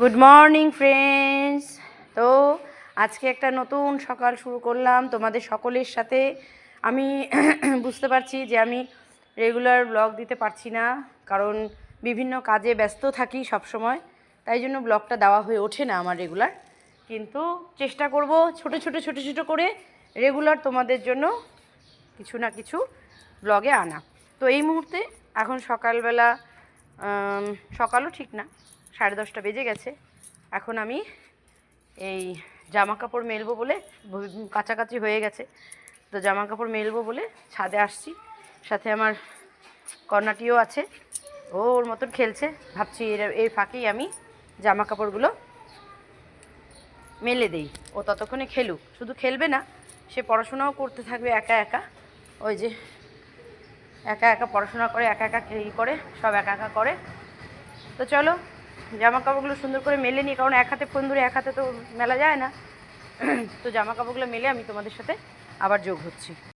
Good morning friends. তো আজকে একটা নতুন সকাল শুরু করলাম তোমাদের সকলের সাথে। আমি বুঝতে পারছি যে আমি রেগুলার ব্লগ দিতে পারছি না, কারণ বিভিন্ন কাজে ব্যস্ত থাকি সব সময়, তাই জন্য ব্লগটা দেওয়া হয়ে ওঠে না আমার রেগুলার। কিন্তু চেষ্টা করব ছোট ছোট করে রেগুলার তোমাদের জন্য কিছু না কিছু ব্লগে আনা। তো এই মুহূর্তে এখন সকালবেলা, সকালও ঠিক না, 10:30 বেজে গেছে। এখন আমি এই জামা কাপড় মেলবো বলে, কাছাকাছি হয়ে গেছে, তো জামা কাপড় মেলবো বলে ছাদে আসছি। সাথে আমার কর্নাটিও আছে, ওর মতন খেলছে। ভাবছি এর ফাঁকেই আমি জামা কাপড়গুলো মেলে দেই, ও ততক্ষণে খেলুক। শুধু খেলবে না, সে পড়াশোনাও করতে থাকবে একা একা। ওই যে একা একা পড়াশোনা করে, একা একা করে, সব একা একা করে। তো চলো জামা কাপড়গুলো সুন্দর করে মেলে নিই, কারণ এক হাতে ফোন ধরে এক হাতে তো মেলা যায় না। তো জামা কাপড়গুলো মেলে আমি তোমাদের সাথে আবার যোগ হচ্ছি।